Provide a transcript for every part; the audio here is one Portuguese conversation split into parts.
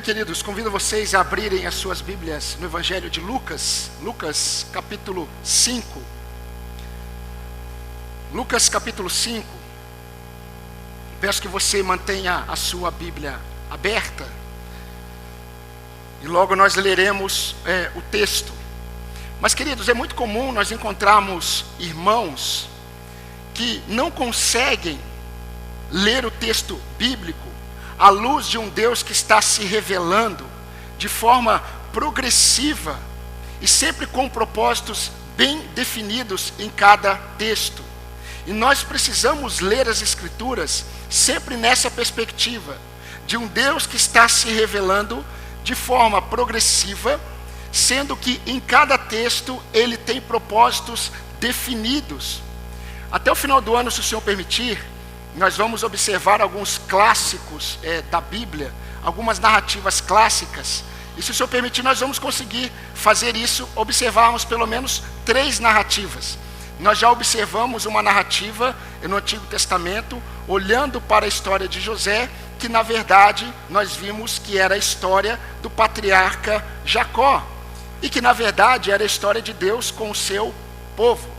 Bem, queridos, convido vocês a abrirem as suas Bíblias no Evangelho de Lucas, Lucas capítulo 5. Lucas capítulo 5. Peço que você mantenha a sua Bíblia aberta e logo nós leremos o texto. Mas, queridos, é muito comum nós encontrarmos irmãos que não conseguem ler o texto bíblico à luz de um Deus que está se revelando de forma progressiva e sempre com propósitos bem definidos em cada texto. E nós precisamos ler as Escrituras sempre nessa perspectiva de um Deus que está se revelando de forma progressiva, sendo que em cada texto ele tem propósitos definidos. Até o final do ano, se o Senhor permitir, nós vamos observar alguns clássicos da Bíblia, algumas narrativas clássicas. E se o Senhor permitir, nós vamos conseguir fazer isso, observarmos pelo menos 3 narrativas. Nós já observamos uma narrativa no Antigo Testamento, olhando para a história de José, que na verdade nós vimos que era a história do patriarca Jacó, e que na verdade era a história de Deus com o seu povo.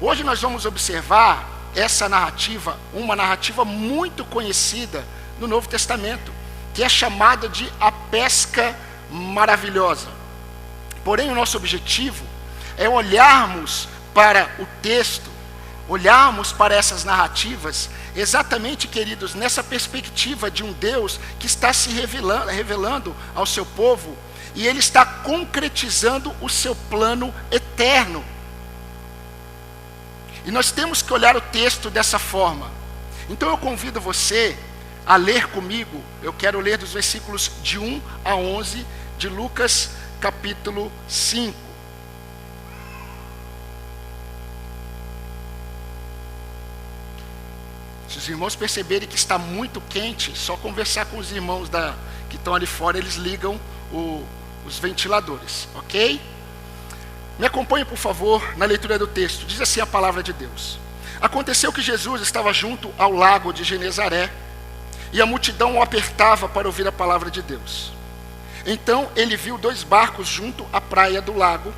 Hoje nós vamos observar essa narrativa, uma narrativa muito conhecida no Novo Testamento, que é chamada de a pesca maravilhosa. Porém, o nosso objetivo é olharmos para o texto, olharmos para essas narrativas, exatamente, queridos, nessa perspectiva de um Deus que está se revelando ao seu povo, e Ele está concretizando o seu plano eterno. E nós temos que olhar o texto dessa forma. Então eu convido você a ler comigo. Eu quero ler dos versículos de 1 a 11 de Lucas capítulo 5. Se os irmãos perceberem que está muito quente, só conversar com os irmãos que estão ali fora, eles ligam os ventiladores, ok? Me acompanhe, por favor, na leitura do texto. Diz assim a palavra de Deus. Aconteceu que Jesus estava junto ao lago de Genezaré, e a multidão o apertava para ouvir a palavra de Deus. Então ele viu 2 barcos junto à praia do lago.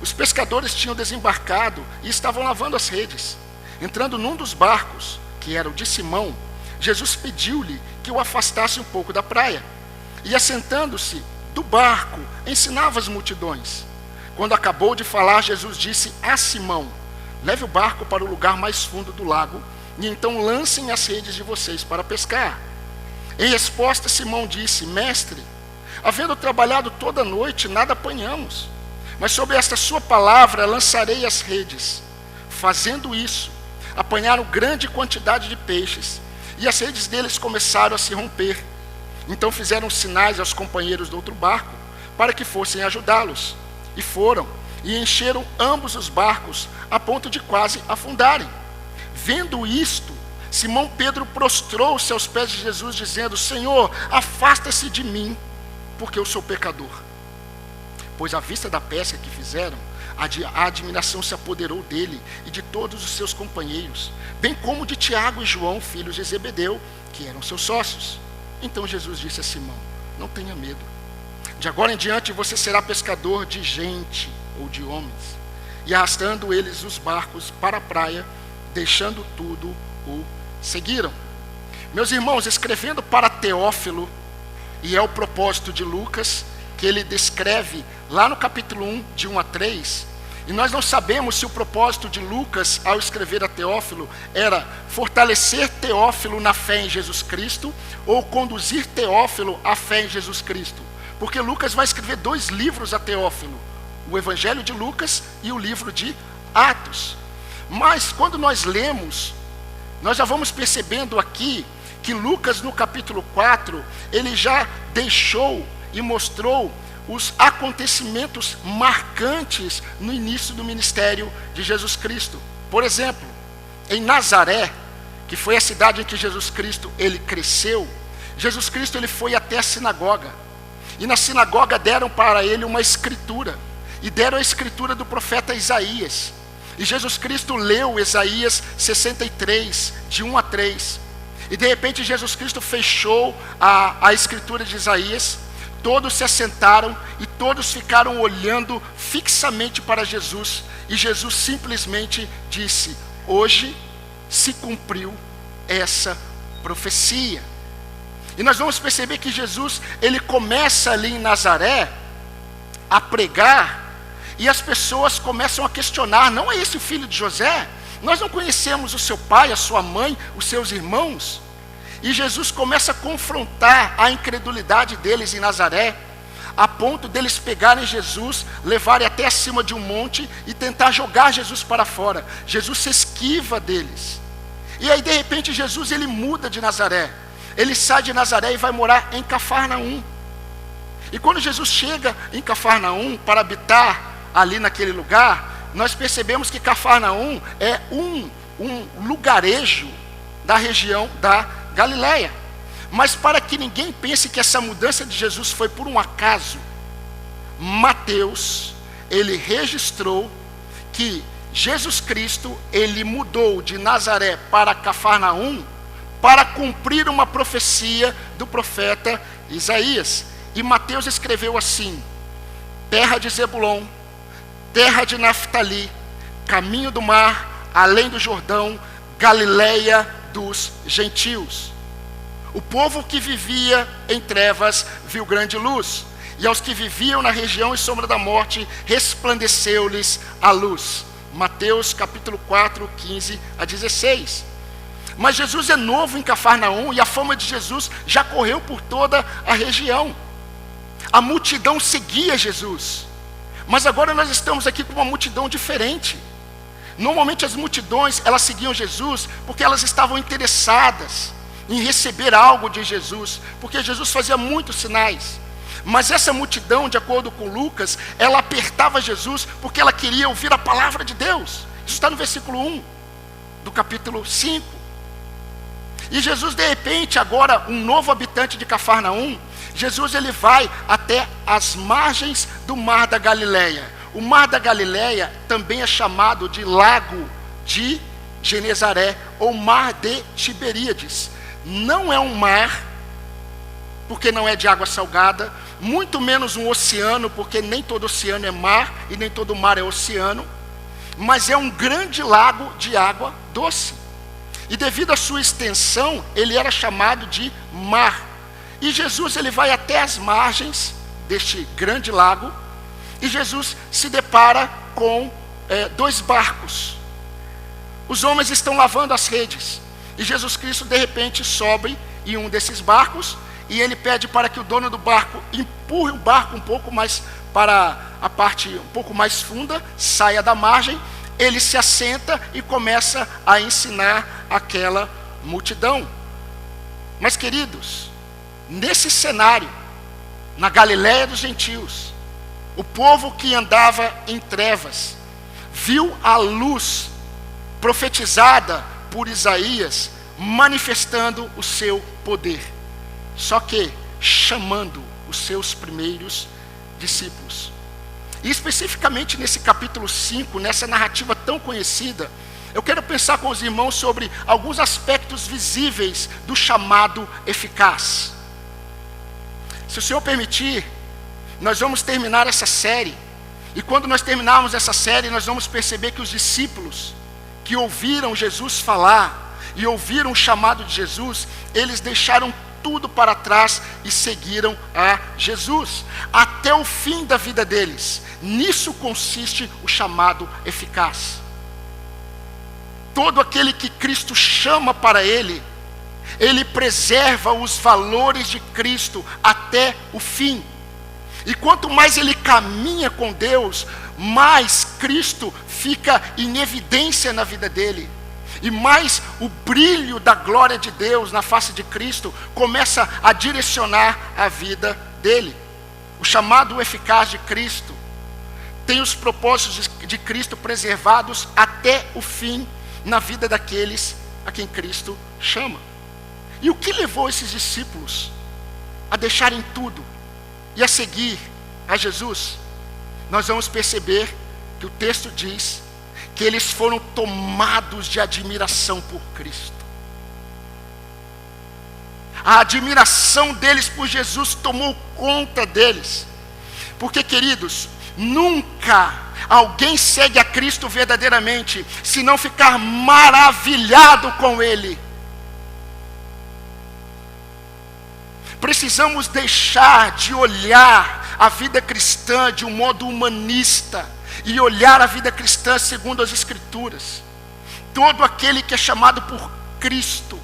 Os pescadores tinham desembarcado e estavam lavando as redes. Entrando num dos barcos, que era o de Simão, Jesus pediu-lhe que o afastasse um pouco da praia. E assentando-se do barco, ensinava as multidões. Quando acabou de falar, Jesus disse a Simão: leve o barco para o lugar mais fundo do lago, e então lancem as redes de vocês para pescar. Em resposta, Simão disse: mestre, havendo trabalhado toda a noite, nada apanhamos, mas sob esta sua palavra lançarei as redes. Fazendo isso, apanharam grande quantidade de peixes, e as redes deles começaram a se romper. Então fizeram sinais aos companheiros do outro barco, para que fossem ajudá-los. E foram, e encheram ambos os barcos, a ponto de quase afundarem. Vendo isto, Simão Pedro prostrou-se aos pés de Jesus, dizendo: Senhor, afasta-se de mim, porque eu sou pecador. Pois à vista da pesca que fizeram, a admiração se apoderou dele e de todos os seus companheiros, bem como de Tiago e João, filhos de Zebedeu, que eram seus sócios. Então Jesus disse a Simão: não tenha medo. De agora em diante você será pescador de gente ou de homens. E arrastando eles os barcos para a praia, deixando tudo, o seguiram. Meus irmãos, escrevendo para Teófilo, e é o propósito de Lucas, que ele descreve lá no capítulo 1, de 1 a 3, e nós não sabemos se o propósito de Lucas, ao escrever a Teófilo, era fortalecer Teófilo na fé em Jesus Cristo, ou conduzir Teófilo à fé em Jesus Cristo. Porque Lucas vai escrever 2 livros a Teófilo, o Evangelho de Lucas e o livro de Atos. Mas quando nós lemos, nós já vamos percebendo aqui que Lucas no capítulo 4, ele já deixou e mostrou os acontecimentos marcantes no início do ministério de Jesus Cristo. Por exemplo, em Nazaré, que foi a cidade em que Jesus Cristo ele cresceu, Jesus Cristo ele foi até a sinagoga. E na sinagoga deram para ele uma escritura, e deram a escritura do profeta Isaías. E Jesus Cristo leu Isaías 63, de 1 a 3. E de repente Jesus Cristo fechou a escritura de Isaías, todos se assentaram e todos ficaram olhando fixamente para Jesus. E Jesus simplesmente disse: hoje se cumpriu essa profecia. E nós vamos perceber que Jesus, ele começa ali em Nazaré a pregar, e as pessoas começam a questionar: não é esse o filho de José? Nós não conhecemos o seu pai, a sua mãe, os seus irmãos? E Jesus começa a confrontar a incredulidade deles em Nazaré, a ponto deles pegarem Jesus, levarem até acima de um monte e tentar jogar Jesus para fora. Jesus se esquiva deles. E aí de repente Jesus, ele muda de Nazaré. Ele sai de Nazaré e vai morar em Cafarnaum. E quando Jesus chega em Cafarnaum para habitar ali naquele lugar, nós percebemos que Cafarnaum é um lugarejo da região da Galileia. Mas para que ninguém pense que essa mudança de Jesus foi por um acaso, Mateus, ele registrou que Jesus Cristo, ele mudou de Nazaré para Cafarnaum para cumprir uma profecia do profeta Isaías. E Mateus escreveu assim: terra de Zebulon, terra de Naftali, caminho do mar, além do Jordão, Galileia dos gentios. O povo que vivia em trevas viu grande luz, e aos que viviam na região e sombra da morte, resplandeceu-lhes a luz. Mateus capítulo 4, 15 a 16. Mas Jesus é novo em Cafarnaum, e a fama de Jesus já correu por toda a região. A multidão seguia Jesus, mas agora nós estamos aqui com uma multidão diferente. Normalmente as multidões, elas seguiam Jesus porque elas estavam interessadas em receber algo de Jesus, porque Jesus fazia muitos sinais. Mas essa multidão, de acordo com Lucas, ela apertava Jesus porque ela queria ouvir a palavra de Deus. Isso está no versículo 1 do capítulo 5. E Jesus, de repente, agora um novo habitante de Cafarnaum, Jesus, ele vai até as margens do Mar da Galileia. O Mar da Galileia também é chamado de Lago de Genezaré, ou Mar de Tiberíades. Não é um mar, porque não é de água salgada, muito menos um oceano, porque nem todo oceano é mar e nem todo mar é oceano, mas é um grande lago de água doce. E devido à sua extensão, ele era chamado de mar. E Jesus, ele vai até as margens deste grande lago, e Jesus se depara com dois barcos. Os homens estão lavando as redes, e Jesus Cristo de repente sobe em um desses barcos, e ele pede para que o dono do barco empurre o barco um pouco mais para a parte um pouco mais funda, saia da margem. Ele se assenta e começa a ensinar aquela multidão. Mas queridos, nesse cenário, na Galileia dos gentios, o povo que andava em trevas viu a luz profetizada por Isaías manifestando o seu poder, só que chamando os seus primeiros discípulos. E especificamente nesse capítulo 5, nessa narrativa tão conhecida, eu quero pensar com os irmãos sobre alguns aspectos visíveis do chamado eficaz. Se o Senhor permitir, nós vamos terminar essa série, e quando nós terminarmos essa série, nós vamos perceber que os discípulos que ouviram Jesus falar e ouviram o chamado de Jesus, eles deixaram tudo para trás e seguiram a Jesus até o fim da vida deles. Nisso consiste o chamado eficaz. Todo aquele que Cristo chama para ele, ele preserva os valores de Cristo até o fim. E quanto mais ele caminha com Deus, mais Cristo fica em evidência na vida dele. E mais o brilho da glória de Deus na face de Cristo começa a direcionar a vida dele. O chamado eficaz de Cristo tem os propósitos de Cristo preservados até o fim na vida daqueles a quem Cristo chama. E o que levou esses discípulos a deixarem tudo e a seguir a Jesus? Nós vamos perceber que o texto diz que eles foram tomados de admiração por Cristo. A admiração deles por Jesus tomou conta deles. Porque, queridos, nunca alguém segue a Cristo verdadeiramente se não ficar maravilhado com Ele. Precisamos deixar de olhar a vida cristã de um modo humanista e olhar a vida cristã segundo as Escrituras. Todo aquele que é chamado por Cristo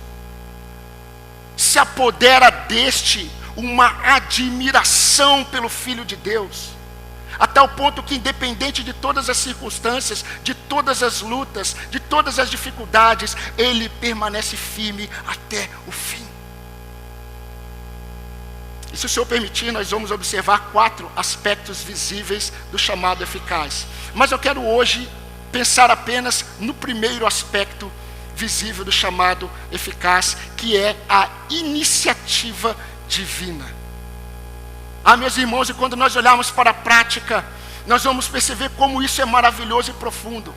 se apodera deste uma admiração pelo Filho de Deus, a tal ponto que, independente de todas as circunstâncias, de todas as lutas, de todas as dificuldades, ele permanece firme até o fim. E se o Senhor permitir, nós vamos observar 4 aspectos visíveis do chamado eficaz. Mas eu quero hoje pensar apenas no primeiro aspecto visível do chamado eficaz, que é a iniciativa divina. Meus irmãos, e quando nós olharmos para a prática, nós vamos perceber como isso é maravilhoso e profundo.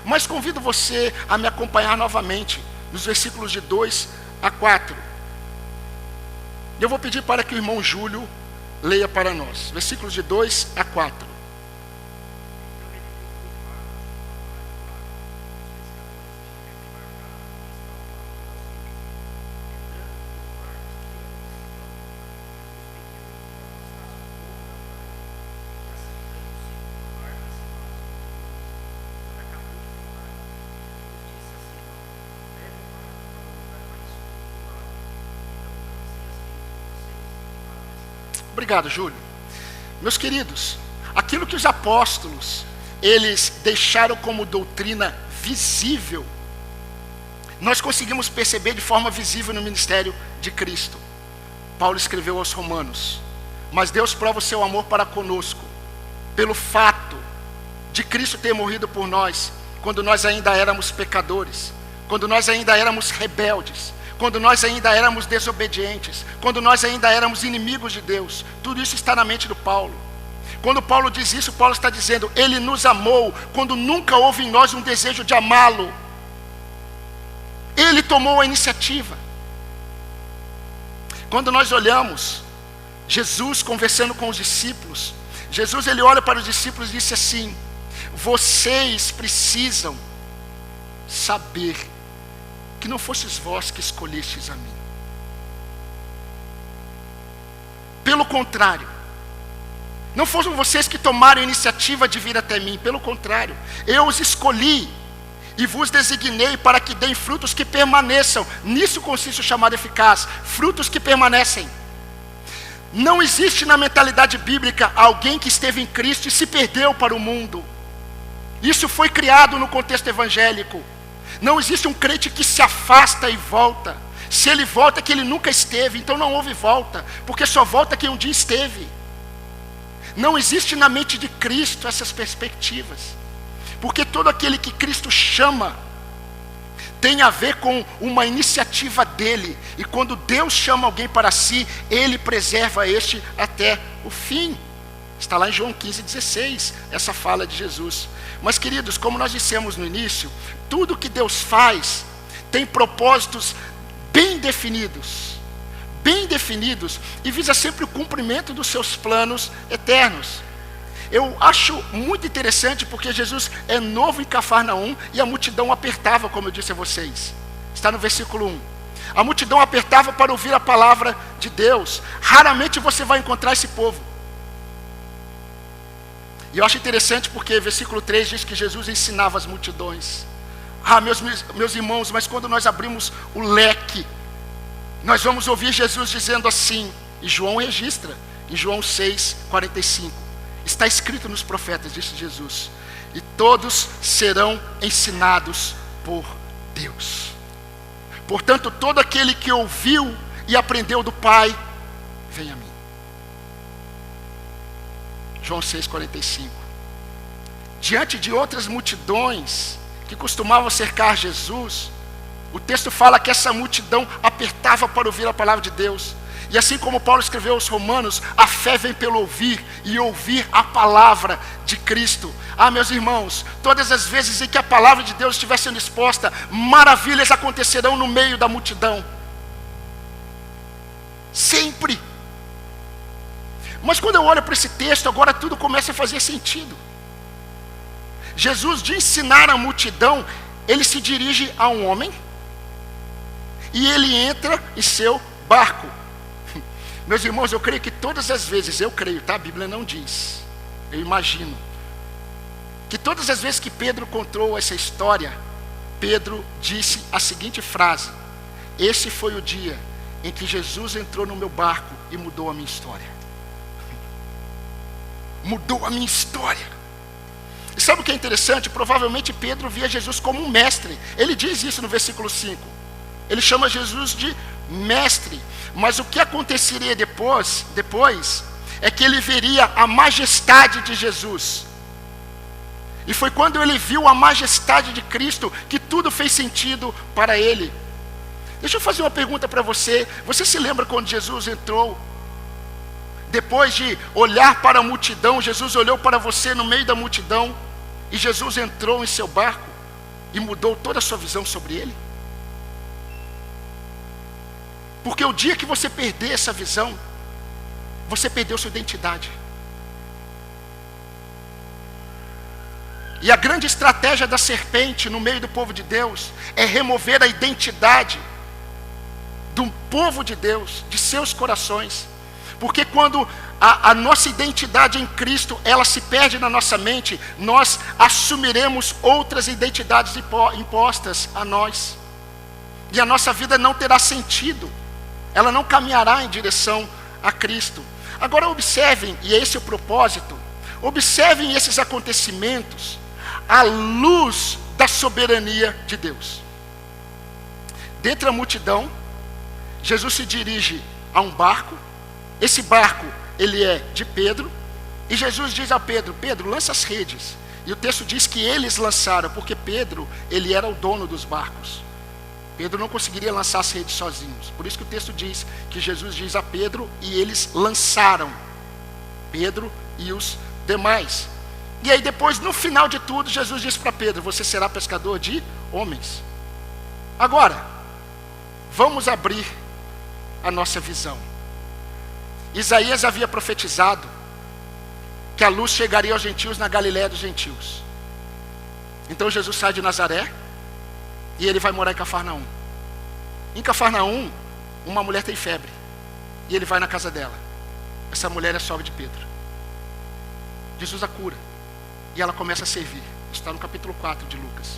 Mas convido você a me acompanhar novamente nos versículos de 2 a 4. Eu vou pedir para que o irmão Júlio leia para nós, versículos de 2 a 4. Obrigado, Júlio. Meus queridos, aquilo que os apóstolos, eles deixaram como doutrina visível, nós conseguimos perceber de forma visível no ministério de Cristo. Paulo escreveu aos Romanos: mas Deus prova o seu amor para conosco, pelo fato de Cristo ter morrido por nós, quando nós ainda éramos pecadores, quando nós ainda éramos rebeldes, quando nós ainda éramos desobedientes, quando nós ainda éramos inimigos de Deus. Tudo isso está na mente do Paulo. Quando Paulo diz isso, Paulo está dizendo: Ele nos amou quando nunca houve em nós um desejo de amá-lo. Ele tomou a iniciativa. Quando nós olhamos Jesus conversando com os discípulos, Jesus, ele olha para os discípulos e disse assim: vocês precisam saber que não fostes vós que escolhestes a mim. Pelo contrário, não foram vocês que tomaram a iniciativa de vir até mim. Pelo contrário, eu os escolhi e vos designei para que deem frutos que permaneçam. Nisso consiste o chamado eficaz: frutos que permanecem. Não existe na mentalidade bíblica alguém que esteve em Cristo e se perdeu para o mundo. Isso foi criado no contexto evangélico. Não existe um crente que se afasta e volta. Se ele volta é que ele nunca esteve, então não houve volta, porque só volta quem um dia esteve. Não existe na mente de Cristo essas perspectivas, porque todo aquele que Cristo chama tem a ver com uma iniciativa dele, e quando Deus chama alguém para si, ele preserva este até o fim. Está lá em João 15:16, essa fala de Jesus. Mas, queridos, como nós dissemos no início, tudo que Deus faz tem propósitos bem definidos, e visa sempre o cumprimento dos seus planos eternos. Eu acho muito interessante porque Jesus é novo em Cafarnaum e a multidão apertava, como eu disse a vocês. Está no versículo 1. A multidão apertava para ouvir a palavra de Deus. Raramente você vai encontrar esse povo. E eu acho interessante porque versículo 3 diz que Jesus ensinava as multidões. Meus irmãos, mas quando nós abrimos o leque, nós vamos ouvir Jesus dizendo assim, e João registra, em João 6:45. Está escrito nos profetas, disse Jesus: e todos serão ensinados por Deus. Portanto, todo aquele que ouviu e aprendeu do Pai, vem a mim. João 6:45. Diante de outras multidões que costumavam cercar Jesus, o texto fala que essa multidão apertava para ouvir a palavra de Deus. E assim como Paulo escreveu aos Romanos, a fé vem pelo ouvir, e ouvir a palavra de Cristo. Meus irmãos, todas as vezes em que a palavra de Deus estiver sendo exposta, maravilhas acontecerão no meio da multidão. Sempre. Mas quando eu olho para esse texto, agora tudo começa a fazer sentido. Jesus, de ensinar a multidão, ele se dirige a um homem e ele entra em seu barco. Meus irmãos, eu creio que todas as vezes, eu creio, tá? A Bíblia não diz, eu imagino, que todas as vezes que Pedro contou essa história, Pedro disse a seguinte frase: esse foi o dia em que Jesus entrou no meu barco e mudou a minha história. Mudou a minha história. E sabe o que é interessante? Provavelmente Pedro via Jesus como um mestre. Ele diz isso no versículo 5. Ele chama Jesus de mestre. Mas o que aconteceria depois é que ele veria a majestade de Jesus. E foi quando ele viu a majestade de Cristo que tudo fez sentido para ele. Deixa eu fazer uma pergunta para você. Você se lembra quando Jesus entrou? Depois de olhar para a multidão, Jesus olhou para você no meio da multidão, e Jesus entrou em seu barco e mudou toda a sua visão sobre ele? Porque o dia que você perder essa visão, você perdeu sua identidade. E a grande estratégia da serpente no meio do povo de Deus é remover a identidade do povo de Deus, de seus corações. Porque quando a nossa identidade em Cristo, ela se perde na nossa mente, nós assumiremos outras identidades impostas a nós. E a nossa vida não terá sentido. Ela não caminhará em direção a Cristo. Agora observem, e esse é o propósito, observem esses acontecimentos à luz da soberania de Deus. Dentre a multidão, Jesus se dirige a um barco. Esse barco, ele é de Pedro, e Jesus diz a Pedro: Pedro, lança as redes. E o texto diz que eles lançaram, porque Pedro, ele era o dono dos barcos. Pedro não conseguiria lançar as redes sozinhos. Por isso que o texto diz que Jesus diz a Pedro, e eles lançaram, Pedro e os demais. E aí depois, no final de tudo, Jesus diz para Pedro: você será pescador de homens. Agora, vamos abrir a nossa visão. Isaías havia profetizado que a luz chegaria aos gentios na Galiléia dos gentios. Então Jesus sai de Nazaré e ele vai morar em Cafarnaum. Em Cafarnaum, uma mulher tem febre e ele vai na casa dela. Essa mulher é sogra de Pedro. Jesus a cura e ela começa a servir. Isso está no capítulo 4 de Lucas.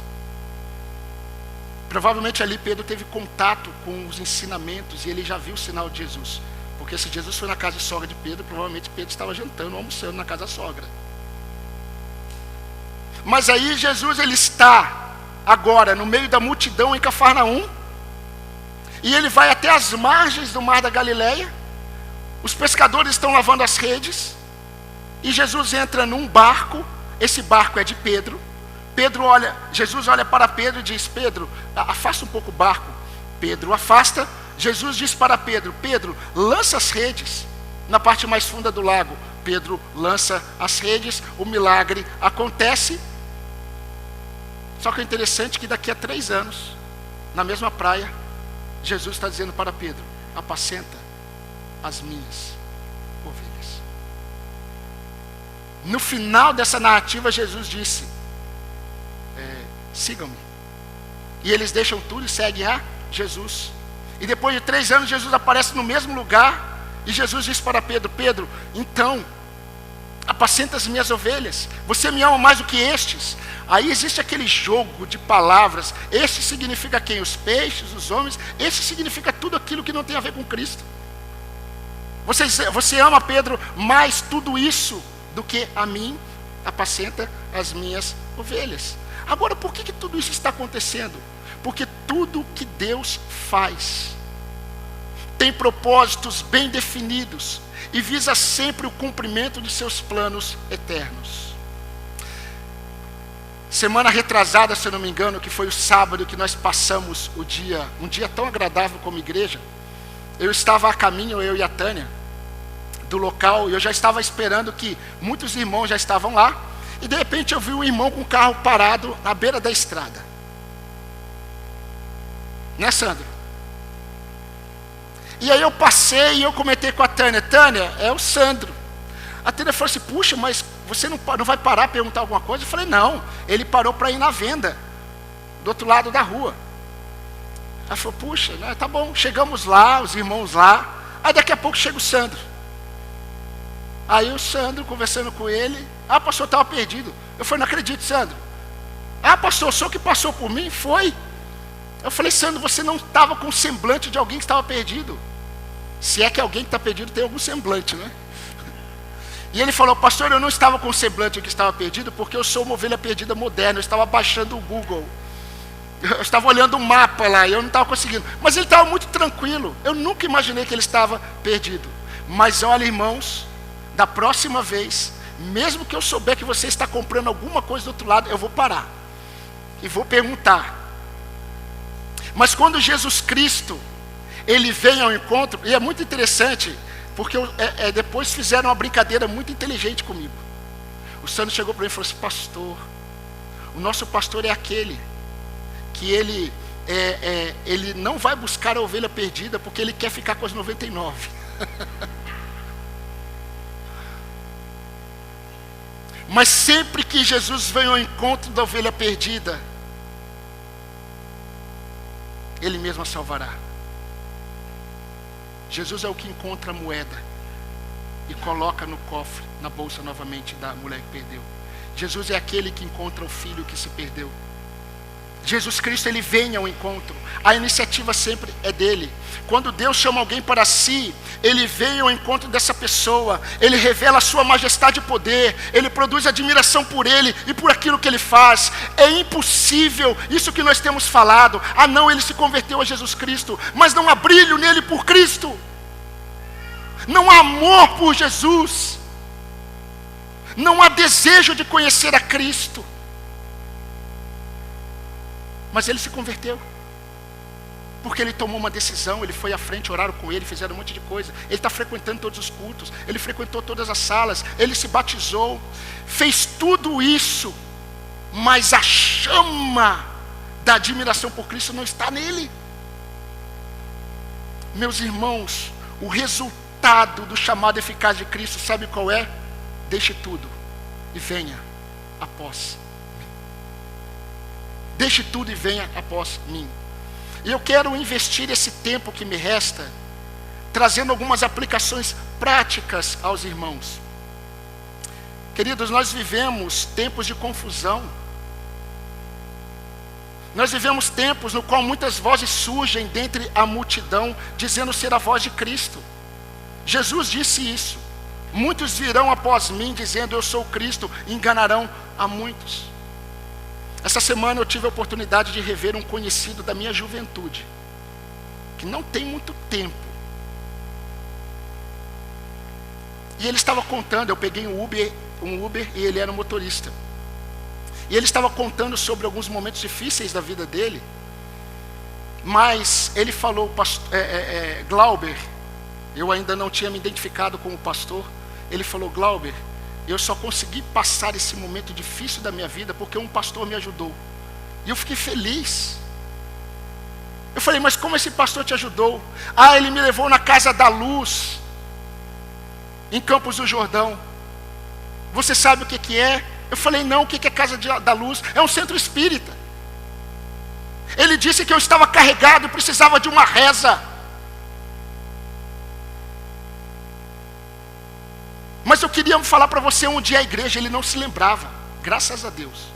Provavelmente ali Pedro teve contato com os ensinamentos e ele já viu o sinal de Jesus. Porque se Jesus foi na casa de sogra de Pedro, provavelmente Pedro estava jantando, almoçando na casa da sogra. Mas aí Jesus, ele está agora no meio da multidão em Cafarnaum, e ele vai até as margens do mar da Galileia. Os pescadores estão lavando as redes, e Jesus entra num barco. Esse barco é de Pedro. Jesus olha para Pedro e diz: Pedro, afasta um pouco o barco. Pedro afasta. Jesus diz para Pedro: Pedro, lança as redes na parte mais funda do lago. Pedro lança as redes, o milagre acontece. Só que é interessante que daqui a 3 anos, na mesma praia, Jesus está dizendo para Pedro: apacenta as minhas ovelhas. No final dessa narrativa, Jesus disse: sigam-me. E eles deixam tudo e seguem a Jesus. E depois de 3 anos, Jesus aparece no mesmo lugar, e Jesus diz para Pedro: Pedro, então, apacenta as minhas ovelhas. Você me ama mais do que estes. Aí existe aquele jogo de palavras. Este significa quem? Os peixes, os homens. Este significa tudo aquilo que não tem a ver com Cristo. Você ama, Pedro, mais tudo isso do que a mim. Apacenta as minhas ovelhas. Agora, por que tudo isso está acontecendo? Porque tudo que Deus faz tem propósitos bem definidos e visa sempre o cumprimento de seus planos eternos. Semana retrasada, se eu não me engano, que foi o sábado que nós passamos um dia tão agradável como igreja, eu estava a caminho, eu e a Tânia, do local, e eu já estava esperando que muitos irmãos já estavam lá, e de repente eu vi um irmão com o carro parado na beira da estrada. Né, Sandro? E aí eu passei e eu comentei com a Tânia, Tânia, é o Sandro. A Tânia falou assim, puxa, mas você não vai parar a perguntar alguma coisa? Eu falei, não, ele parou para ir na venda, do outro lado da rua. Ela falou, puxa, né, tá bom, chegamos lá, os irmãos lá, aí daqui a pouco chega o Sandro. Aí o Sandro, conversando com ele, pastor, estava perdido. Eu falei, não acredito, Sandro. Pastor, o senhor que passou por mim? Foi. Eu falei, Sandro, você não estava com o semblante de alguém que estava perdido. Se é que alguém que está perdido tem algum semblante, né? E ele falou, pastor, eu não estava com o semblante que estava perdido, porque eu sou uma ovelha perdida moderna, eu estava baixando o Google. Eu estava olhando o mapa lá, e eu não estava conseguindo. Mas ele estava muito tranquilo, eu nunca imaginei que ele estava perdido. Mas olha, irmãos, da próxima vez, mesmo que eu souber que você está comprando alguma coisa do outro lado, eu vou parar e vou perguntar. Mas quando Jesus Cristo, ele vem ao encontro, e é muito interessante, porque depois fizeram uma brincadeira muito inteligente comigo. O Sandro chegou para mim e falou assim, pastor, o nosso pastor é aquele que ele não vai buscar a ovelha perdida, porque ele quer ficar com as 99. Mas sempre que Jesus vem ao encontro da ovelha perdida, ele mesmo a salvará. Jesus é o que encontra a moeda e coloca no cofre, na bolsa novamente da mulher que perdeu. Jesus é aquele que encontra o filho que se perdeu. Jesus Cristo, ele vem ao encontro. A iniciativa sempre é dele. Quando Deus chama alguém para si, ele vem ao encontro dessa pessoa. Ele revela a sua majestade e poder. Ele produz admiração por ele e por aquilo que ele faz. É impossível, isso que nós temos falado. Não, ele se converteu a Jesus Cristo, mas não há brilho nele por Cristo. Não há amor por Jesus. Não há desejo de conhecer a Cristo. Mas ele se converteu, porque ele tomou uma decisão, ele foi à frente, oraram com ele, fizeram um monte de coisa. Ele está frequentando todos os cultos, ele frequentou todas as salas, ele se batizou, fez tudo isso, mas a chama da admiração por Cristo não está nele. Meus irmãos, o resultado do chamado eficaz de Cristo, sabe qual é? Deixe tudo e venha após. Deixe tudo e venha após mim. E eu quero investir esse tempo que me resta, trazendo algumas aplicações práticas aos irmãos. Queridos, nós vivemos tempos de confusão. Nós vivemos tempos no qual muitas vozes surgem dentre a multidão, dizendo ser a voz de Cristo. Jesus disse isso. Muitos virão após mim, dizendo eu sou o Cristo, e enganarão a muitos. Essa semana eu tive a oportunidade de rever um conhecido da minha juventude, que não tem muito tempo. E ele estava contando, eu peguei um Uber e ele era um motorista. E ele estava contando sobre alguns momentos difíceis da vida dele. Mas ele falou, Glauber, eu ainda não tinha me identificado como pastor. Ele falou, Glauber, eu só consegui passar esse momento difícil da minha vida porque um pastor me ajudou. E eu fiquei feliz. Eu falei, mas como esse pastor te ajudou? Ele me levou na Casa da Luz, em Campos do Jordão. Você sabe o que é? Eu falei, não, o que é Casa da Luz? É um centro espírita. Ele disse que eu estava carregado e precisava de uma reza. Mas eu queria falar para você onde é a igreja. Ele não se lembrava, graças a Deus.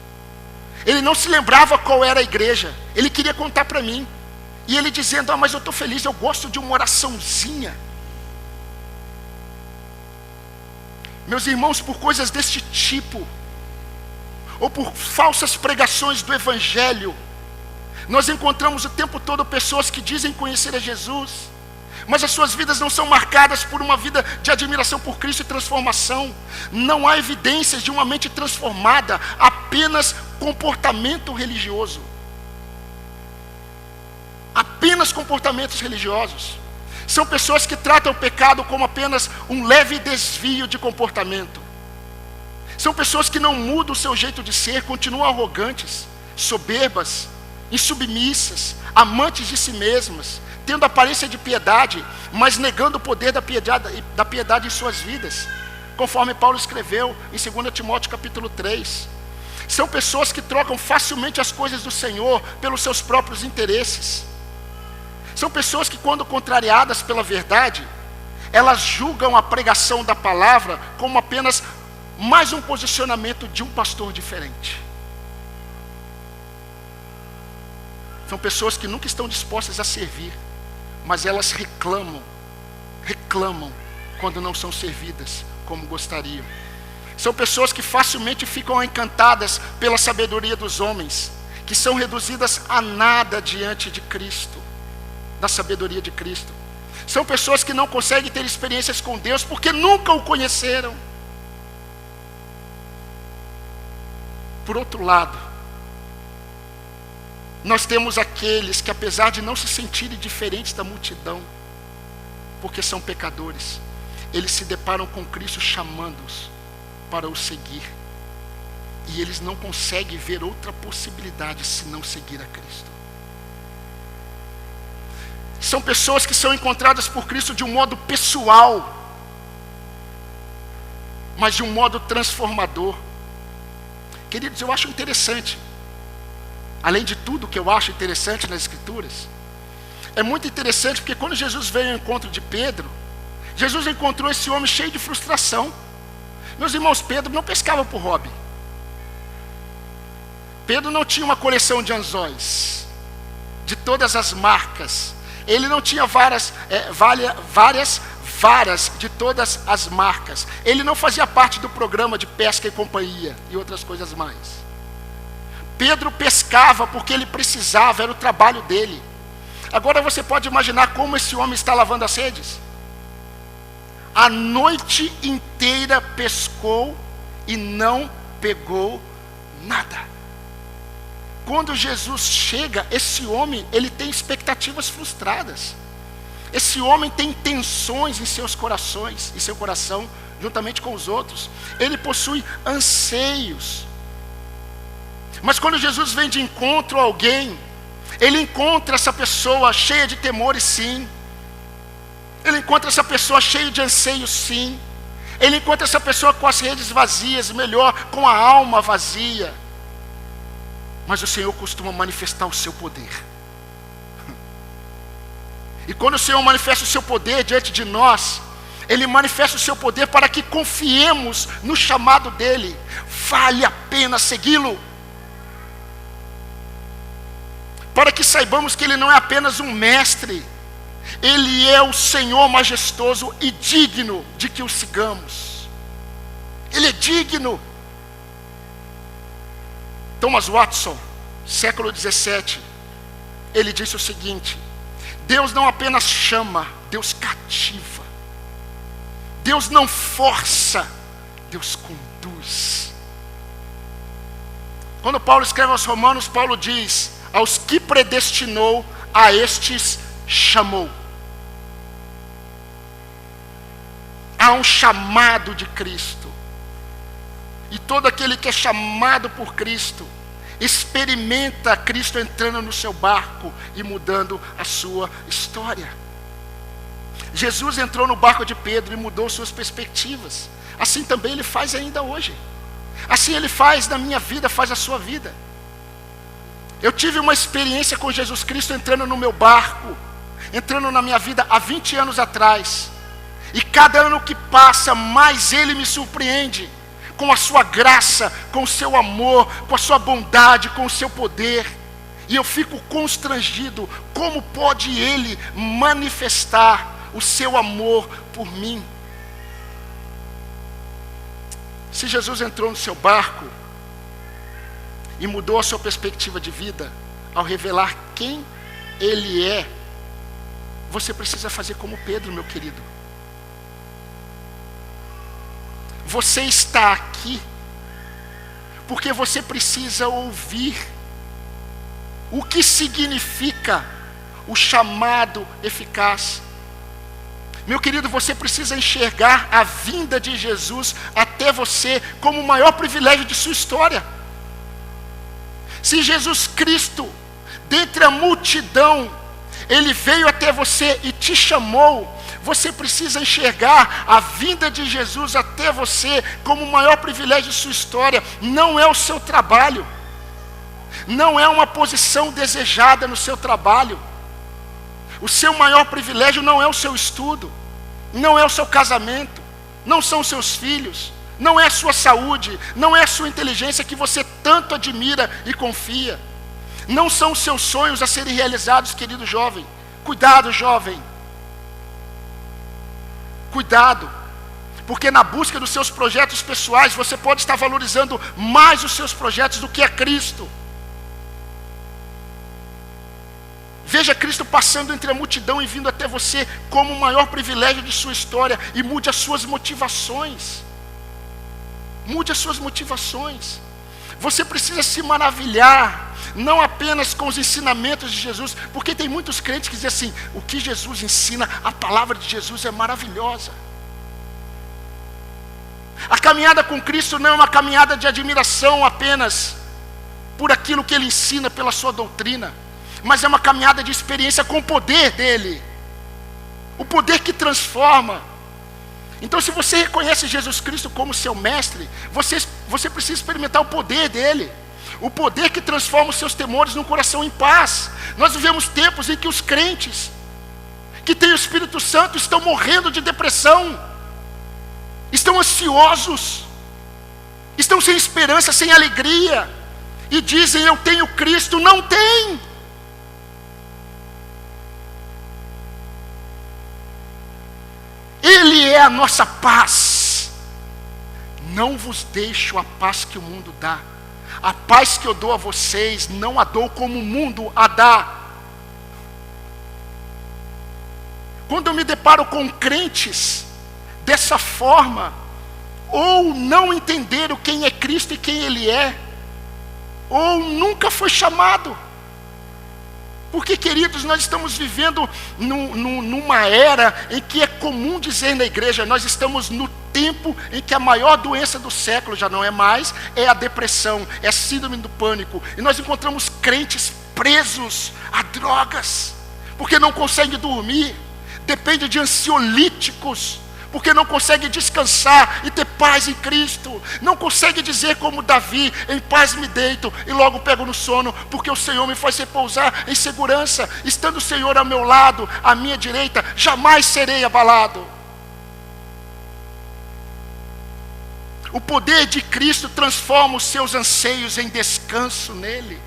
Ele não se lembrava qual era a igreja. Ele queria contar para mim. E ele dizendo, mas eu estou feliz, eu gosto de uma oraçãozinha. Meus irmãos, por coisas deste tipo, ou por falsas pregações do Evangelho, nós encontramos o tempo todo pessoas que dizem conhecer a Jesus, mas as suas vidas não são marcadas por uma vida de admiração por Cristo e transformação. Não há evidências de uma mente transformada, apenas comportamento religioso. Apenas comportamentos religiosos. São pessoas que tratam o pecado como apenas um leve desvio de comportamento. São pessoas que não mudam o seu jeito de ser, continuam arrogantes, soberbas, insubmissas, amantes de si mesmas, tendo aparência de piedade, mas negando o poder da piedade em suas vidas, conforme Paulo escreveu em 2 Timóteo capítulo 3. São pessoas que trocam facilmente as coisas do Senhor pelos seus próprios interesses. São pessoas que, quando contrariadas pela verdade, elas julgam a pregação da palavra como apenas mais um posicionamento de um pastor diferente. São pessoas que nunca estão dispostas a servir, mas elas reclamam quando não são servidas como gostariam. São pessoas que facilmente ficam encantadas pela sabedoria dos homens, que são reduzidas a nada diante de Cristo, da sabedoria de Cristo. São pessoas que não conseguem ter experiências com Deus porque nunca o conheceram. Por outro lado, nós temos aqueles que, apesar de não se sentirem diferentes da multidão, porque são pecadores, eles se deparam com Cristo chamando-os para o seguir. E eles não conseguem ver outra possibilidade senão seguir a Cristo. São pessoas que são encontradas por Cristo de um modo pessoal, mas de um modo transformador. Queridos, eu acho interessante, além de tudo que eu acho interessante nas Escrituras, é muito interessante porque quando Jesus veio ao encontro de Pedro, Jesus encontrou esse homem cheio de frustração. Meus irmãos, Pedro não pescava por hobby. Pedro não tinha uma coleção de anzóis, de todas as marcas. Ele não tinha várias varas de todas as marcas. Ele não fazia parte do programa de pesca e companhia e outras coisas mais. Pedro pescava porque ele precisava, era o trabalho dele. Agora você pode imaginar como esse homem está lavando as redes. A noite inteira pescou e não pegou nada. Quando Jesus chega, esse homem, ele tem expectativas frustradas. Esse homem tem tensões em seus corações, em seu coração, juntamente com os outros. Ele possui anseios. Mas quando Jesus vem de encontro a alguém, ele encontra essa pessoa cheia de temores, sim. Ele encontra essa pessoa cheia de anseios, sim. Ele encontra essa pessoa com as redes vazias, melhor, com a alma vazia. Mas o Senhor costuma manifestar o seu poder. E quando o Senhor manifesta o seu poder diante de nós, Ele manifesta o seu poder para que confiemos no chamado dEle. Vale a pena segui-lo. Para que saibamos que Ele não é apenas um mestre, Ele é o Senhor majestoso e digno de que o sigamos. Ele é digno. Thomas Watson, século 17, ele disse o seguinte: Deus não apenas chama, Deus cativa. Deus não força, Deus conduz. Quando Paulo escreve aos Romanos, Paulo diz: aos que predestinou, a estes chamou. Há um chamado de Cristo. E todo aquele que é chamado por Cristo, experimenta Cristo entrando no seu barco e mudando a sua história. Jesus entrou no barco de Pedro e mudou suas perspectivas. Assim também Ele faz ainda hoje. Assim Ele faz na minha vida, faz na sua vida. Eu tive uma experiência com Jesus Cristo entrando no meu barco, entrando na minha vida há 20 anos atrás. E cada ano que passa, mais Ele me surpreende. Com a sua graça, com o seu amor, com a sua bondade, com o seu poder. E eu fico constrangido, como pode Ele manifestar o seu amor por mim? Se Jesus entrou no seu barco e mudou a sua perspectiva de vida, ao revelar quem Ele é, você precisa fazer como Pedro, meu querido. Você está aqui porque você precisa ouvir o que significa o chamado eficaz. Meu querido, você precisa enxergar a vinda de Jesus até você como o maior privilégio de sua história. Se Jesus Cristo dentre a multidão, Ele veio até você e te chamou. Você precisa enxergar a vinda de Jesus até você como o maior privilégio de sua história. Não é o seu trabalho, não é uma posição desejada no seu trabalho. O seu maior privilégio não é o seu estudo, não é o seu casamento, não são os seus filhos, não é a sua saúde, não é a sua inteligência que você tanto admira e confia. Não são os seus sonhos a serem realizados, querido jovem. Cuidado, jovem. Cuidado, porque na busca dos seus projetos pessoais, você pode estar valorizando mais os seus projetos do que a Cristo. Veja Cristo passando entre a multidão e vindo até você como o maior privilégio de sua história, e mude as suas motivações. Mude as suas motivações. Você precisa se maravilhar, não apenas com os ensinamentos de Jesus, porque tem muitos crentes que dizem assim: o que Jesus ensina, a palavra de Jesus é maravilhosa. A caminhada com Cristo não é uma caminhada de admiração apenas por aquilo que Ele ensina, pela sua doutrina, mas é uma caminhada de experiência com o poder dEle, o poder que transforma. Então, se você reconhece Jesus Cristo como seu mestre, você precisa experimentar o poder dEle, o poder que transforma os seus temores num coração em paz. Nós vivemos tempos em que os crentes que têm o Espírito Santo estão morrendo de depressão, estão ansiosos, estão sem esperança, sem alegria, e dizem: eu tenho Cristo. Não tem. Ele é a nossa paz. Não vos deixo a paz que o mundo dá. A paz que eu dou a vocês, não a dou como o mundo a dá. Quando eu me deparo com crentes dessa forma, ou não entenderam quem é Cristo e quem Ele é, ou nunca foi chamado. Porque, queridos, nós estamos vivendo numa era em que é comum dizer na igreja: nós estamos no tempo em que a maior doença do século já não é mais, é a depressão, é a síndrome do pânico. E nós encontramos crentes presos a drogas, porque não conseguem dormir, depende de ansiolíticos, porque não consegue descansar e ter paz em Cristo. Não consegue dizer como Davi: em paz me deito e logo pego no sono, porque o Senhor me faz repousar em segurança. Estando o Senhor ao meu lado, à minha direita, jamais serei abalado. O poder de Cristo transforma os seus anseios em descanso nele,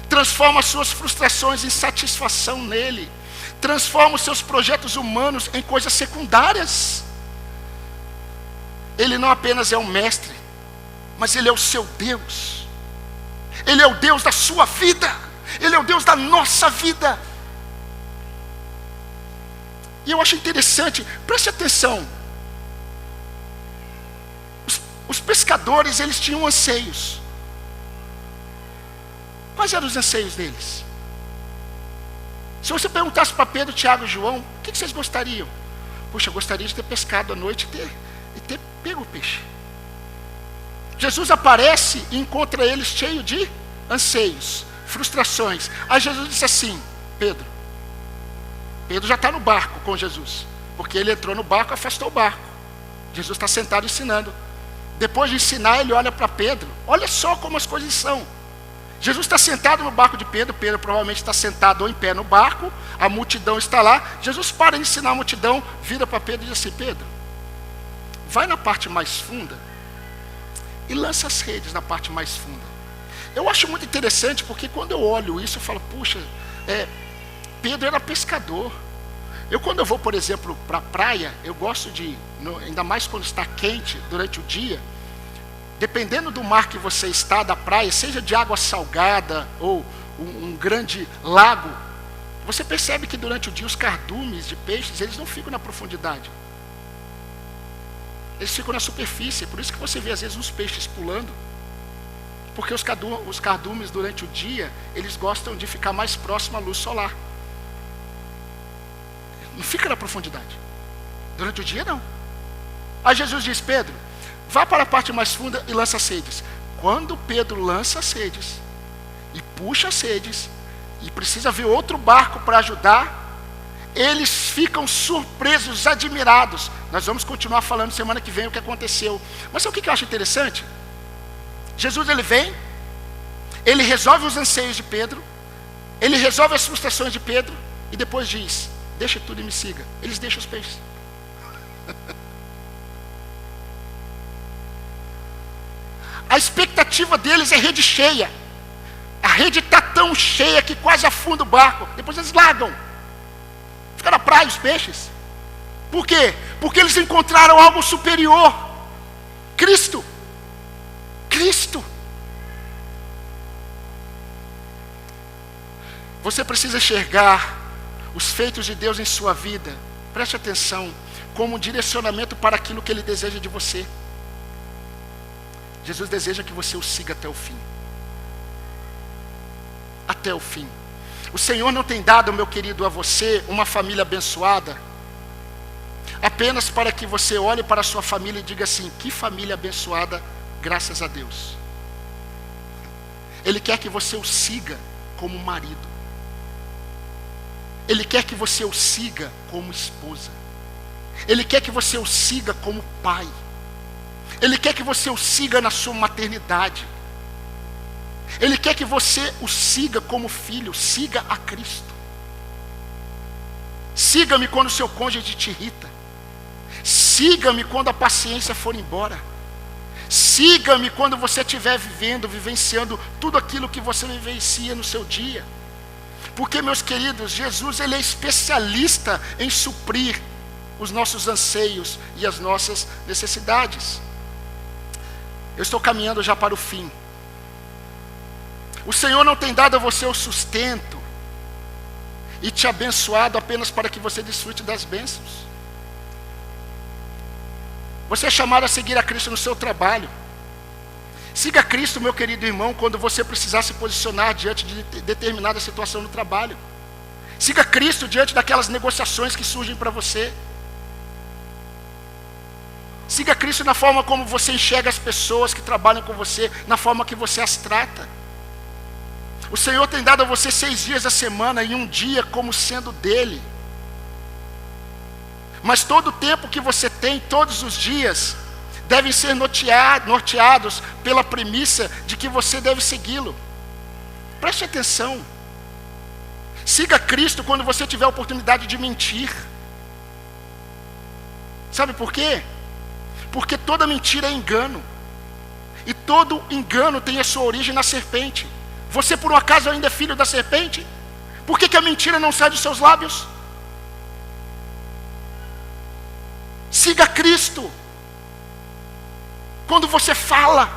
transforma as suas frustrações em satisfação nele, transforma os seus projetos humanos em coisas secundárias. Ele não apenas é um mestre, mas Ele é o seu Deus. Ele é o Deus da sua vida. Ele é o Deus da nossa vida. E eu acho interessante, preste atenção. Os pescadores, eles tinham anseios. Quais eram os anseios deles? Se você perguntasse para Pedro, Tiago e João: o que vocês gostariam? Poxa, eu gostaria de ter pescado à noite e ter pego o peixe. Jesus aparece e encontra eles cheio de anseios, frustrações. Aí Jesus disse assim: Pedro já está no barco com Jesus, porque ele entrou no barco e afastou o barco. Jesus está sentado ensinando. Depois de ensinar, ele olha para Pedro. Olha só como as coisas são. Jesus está sentado no barco de Pedro. Pedro provavelmente está sentado ou em pé no barco. A multidão está lá. Jesus para de ensinar a multidão, vira para Pedro e diz assim: Pedro, vai na parte mais funda e lança as redes na parte mais funda. Eu acho muito interessante, porque quando eu olho isso, eu falo: puxa, Pedro era pescador. Quando eu vou, por exemplo, para a praia, eu gosto de, ainda mais quando está quente durante o dia, dependendo do mar que você está, da praia, seja de água salgada ou um grande lago, você percebe que durante o dia os cardumes de peixes, eles não ficam na profundidade. Eles ficam na superfície. Por isso que você vê às vezes uns peixes pulando. Porque os cardumes durante o dia, eles gostam de ficar mais próximo à luz solar. Não fica na profundidade. Durante o dia não. Aí Jesus diz: Pedro, vá para a parte mais funda e lança as redes. Quando Pedro lança as redes e puxa as redes, e precisa ver outro barco para ajudar, eles ficam surpresos, admirados. Nós vamos continuar falando semana que vem o que aconteceu. Mas sabe o que eu acho interessante? Jesus, ele vem, ele resolve os anseios de Pedro, ele resolve as frustrações de Pedro, e depois diz: deixa tudo e me siga. Eles deixam os peixes. A expectativa deles é rede cheia. A rede está tão cheia que quase afunda o barco. Depois eles largam. Fica na praia os peixes. Por quê? Porque eles encontraram algo superior. Cristo. Cristo. Você precisa enxergar os feitos de Deus em sua vida. Preste atenção. Como um direcionamento para aquilo que Ele deseja de você. Jesus deseja que você o siga até o fim. Até o fim. O Senhor não tem dado, meu querido, a você uma família abençoada apenas para que você olhe para a sua família e diga assim: que família abençoada, graças a Deus. Ele quer que você o siga como marido. Ele quer que você o siga como esposa. Ele quer que você o siga como pai. Ele quer que você o siga na sua maternidade. Ele quer que você o siga como filho. Siga a Cristo. Siga-me quando o seu cônjuge te irrita. Siga-me quando a paciência for embora. Siga-me quando você estiver vivenciando tudo aquilo que você vivencia no seu dia. Porque, meus queridos, Jesus, ele é especialista em suprir os nossos anseios e as nossas necessidades. Eu estou caminhando já para o fim. O Senhor não tem dado a você o sustento e te abençoado apenas para que você desfrute das bênçãos. Você é chamado a seguir a Cristo no seu trabalho. Siga Cristo, meu querido irmão, quando você precisar se posicionar diante de determinada situação no trabalho. Siga Cristo diante daquelas negociações que surgem para você. Siga Cristo na forma como você enxerga as pessoas que trabalham com você, na forma que você as trata. O Senhor tem dado a você 6 dias da semana e um dia como sendo dele. Mas todo o tempo que você tem, todos os dias, devem ser norteados pela premissa de que você deve segui-lo. Preste atenção. Siga Cristo quando você tiver a oportunidade de mentir. Sabe por quê? Porque toda mentira é engano. E todo engano tem a sua origem na serpente. Você por um acaso ainda é filho da serpente? Por que a mentira não sai dos seus lábios? Siga Cristo quando você fala.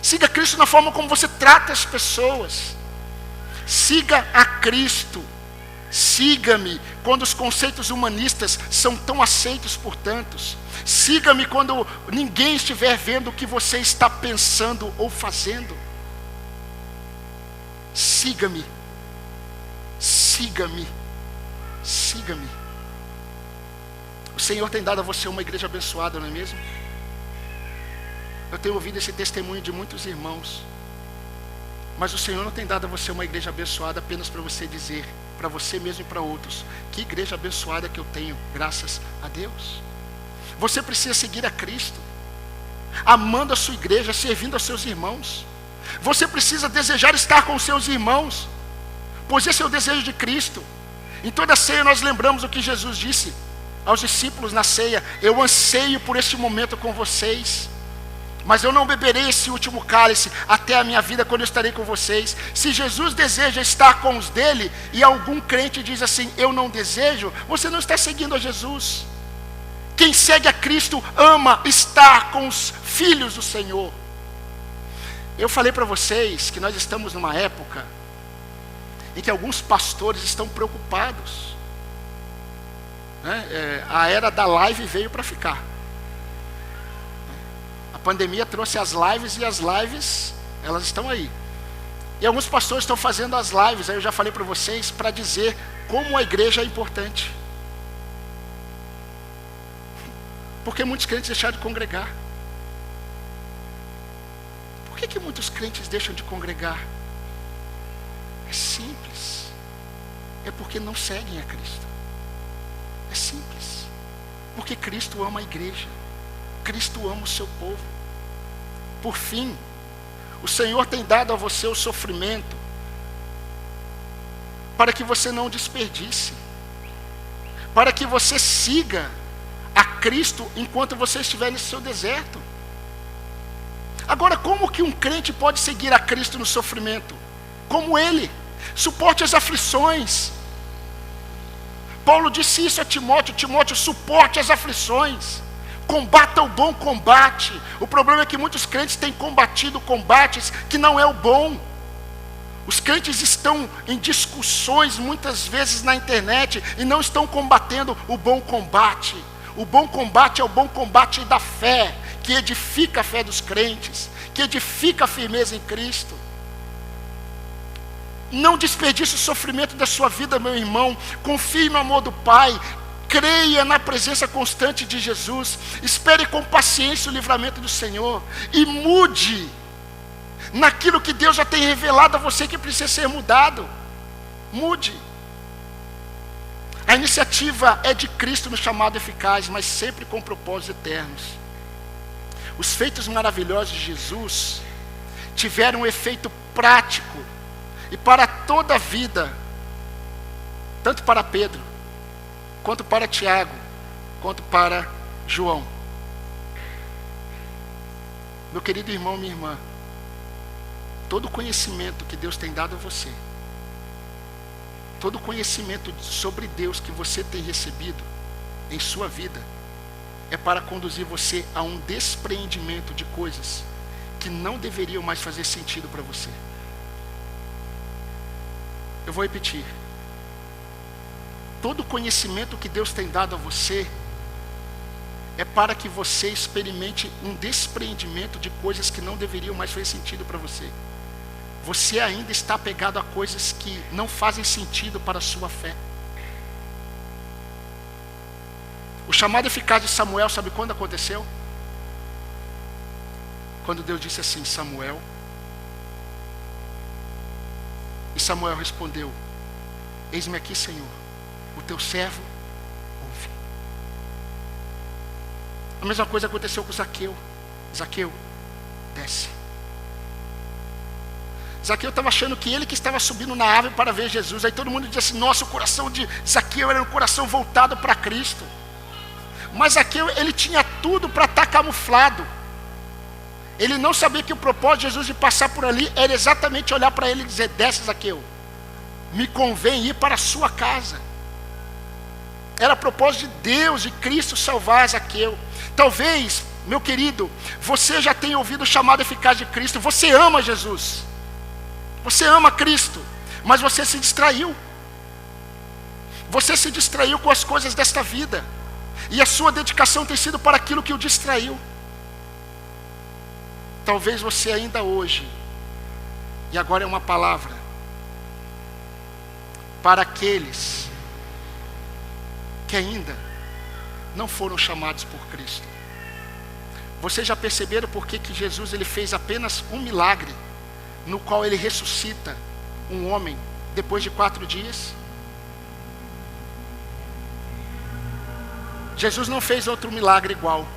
Siga Cristo na forma como você trata as pessoas. Siga a Cristo. Siga-me quando os conceitos humanistas são tão aceitos por tantos. Siga-me quando ninguém estiver vendo o que você está pensando ou fazendo. Siga-me. Siga-me. Siga-me. O Senhor tem dado a você uma igreja abençoada, não é mesmo? Eu tenho ouvido esse testemunho de muitos irmãos. Mas o Senhor não tem dado a você uma igreja abençoada apenas para você dizer, para você mesmo e para outros: que igreja abençoada que eu tenho, graças a Deus. Você precisa seguir a Cristo, amando a sua igreja, servindo aos seus irmãos. Você precisa desejar estar com os seus irmãos, pois esse é o desejo de Cristo. Em toda ceia nós lembramos o que Jesus disse aos discípulos na ceia: eu anseio por este momento com vocês, mas eu não beberei esse último cálice até a minha vida, quando eu estarei com vocês. Se Jesus deseja estar com os dele, e algum crente diz assim: eu não desejo, você não está seguindo a Jesus. Quem segue a Cristo ama estar com os filhos do Senhor. Eu falei para vocês que nós estamos numa época em que alguns pastores estão preocupados. A era da live veio para ficar. A pandemia trouxe as lives, e as lives, elas estão aí. E alguns pastores estão fazendo as lives, aí eu já falei para vocês, para dizer como a igreja é importante. Porque muitos crentes deixaram de congregar. Por que muitos crentes deixam de congregar? É simples. É porque não seguem a Cristo. É simples. Porque Cristo ama a igreja. Cristo ama o seu povo. Por fim, o Senhor tem dado a você o sofrimento para que você não desperdice, para que você siga a Cristo enquanto você estiver nesse seu deserto. Agora, como que um crente pode seguir a Cristo no sofrimento? Como ele, suporte as aflições. Paulo disse isso a Timóteo: Timóteo, suporte as aflições, combata o bom combate. O problema é que muitos crentes têm combatido combates que não é o bom. Os crentes estão em discussões muitas vezes na internet e não estão combatendo o bom combate. O bom combate é o bom combate da fé, que edifica a fé dos crentes, que edifica a firmeza em Cristo. Não desperdice o sofrimento da sua vida, meu irmão. Confie no amor do Pai. Creia na presença constante de Jesus. Espere com paciência o livramento do Senhor. E mude naquilo que Deus já tem revelado a você que precisa ser mudado. Mude. A iniciativa é de Cristo no chamado eficaz, mas sempre com propósitos eternos. Os feitos maravilhosos de Jesus tiveram um efeito prático e para toda a vida, tanto para Pedro, quanto para Tiago, quanto para João. Meu querido irmão, minha irmã, todo o conhecimento que Deus tem dado a você, todo o conhecimento sobre Deus que você tem recebido em sua vida, é para conduzir você a um despreendimento de coisas que não deveriam mais fazer sentido para você. Eu vou repetir. Todo o conhecimento que Deus tem dado a você é para que você experimente um despreendimento de coisas que não deveriam mais fazer sentido para você. Você ainda está apegado a coisas que não fazem sentido para a sua fé. O chamado eficaz de Samuel, sabe quando aconteceu? Quando Deus disse assim: Samuel. E Samuel respondeu: eis-me aqui, Senhor, o teu servo ouve. A mesma coisa aconteceu com Zaqueu. Zaqueu, desce. Zaqueu estava achando que ele que estava subindo na árvore para ver Jesus. Aí todo mundo dizia assim: nossa, o coração de Zaqueu era um coração voltado para Cristo. Mas Zaqueu, ele tinha tudo para estar camuflado. Ele não sabia que o propósito de Jesus de passar por ali era exatamente olhar para ele e dizer: desce, Zaqueu, me convém ir para a sua casa. Era propósito de Deus, de Cristo, salvar Zaqueu. Talvez, meu querido, você já tenha ouvido o chamado eficaz de Cristo. Você ama Jesus, você ama Cristo, mas você se distraiu. Você se distraiu com as coisas desta vida, e a sua dedicação tem sido para aquilo que o distraiu. Talvez você ainda hoje, e agora é uma palavra para aqueles que ainda não foram chamados por Cristo. Vocês já perceberam por que Jesus ele fez apenas um milagre, no qual ele ressuscita um homem depois de 4 dias? Jesus não fez outro milagre igual.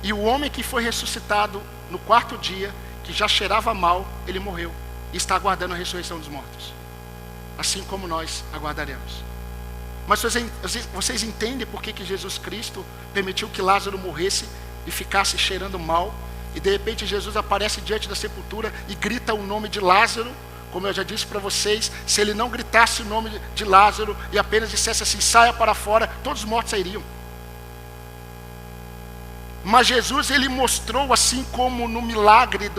E o homem que foi ressuscitado no 4º dia, que já cheirava mal, ele morreu e está aguardando a ressurreição dos mortos, assim como nós aguardaremos. Mas vocês entendem por que Jesus Cristo permitiu que Lázaro morresse e ficasse cheirando mal, e de repente Jesus aparece diante da sepultura e grita o nome de Lázaro? Como eu já disse para vocês, se ele não gritasse o nome de Lázaro e apenas dissesse assim: saia para fora, todos os mortos sairiam. Mas Jesus, ele mostrou, assim como no milagre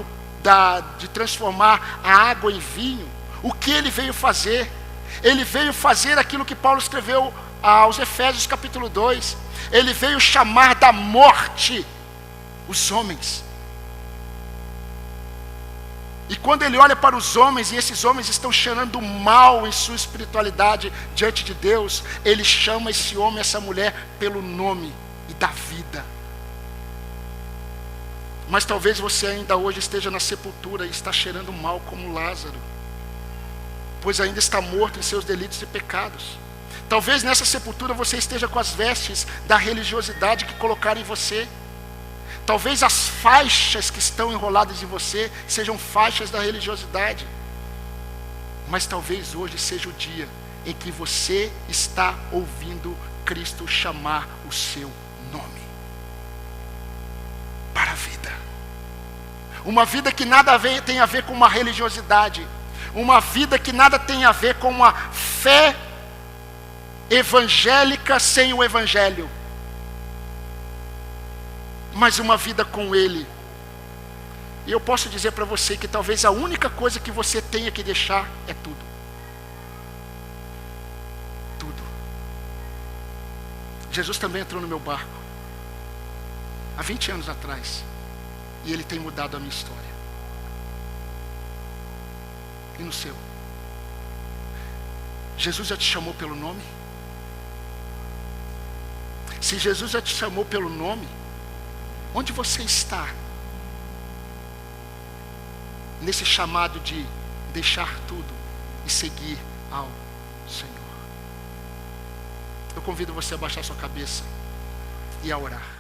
de transformar a água em vinho, o que ele veio fazer. Ele veio fazer aquilo que Paulo escreveu aos Efésios capítulo 2. Ele veio chamar da morte os homens. E quando ele olha para os homens, e esses homens estão cheirando mal em sua espiritualidade diante de Deus, ele chama esse homem, essa mulher, pelo nome e dá vida. Mas talvez você ainda hoje esteja na sepultura e está cheirando mal como Lázaro. pois ainda está morto em seus delitos e pecados. Talvez nessa sepultura você esteja com as vestes da religiosidade que colocaram em você. Talvez as faixas que estão enroladas em você sejam faixas da religiosidade. Mas talvez hoje seja o dia em que você está ouvindo Cristo chamar o seu nome para a vida. Uma vida que nada tem a ver com uma religiosidade. Uma vida que nada tem a ver com uma fé evangélica sem o evangelho. Mas uma vida com Ele. E eu posso dizer para você que talvez a única coisa que você tenha que deixar é tudo. Tudo. Jesus também entrou no meu barco há 20 anos atrás. E Ele tem mudado a minha história. E no seu? Jesus já te chamou pelo nome? Se Jesus já te chamou pelo nome, onde você está? Nesse chamado de deixar tudo e seguir ao Senhor. Eu convido você a baixar sua cabeça e a orar.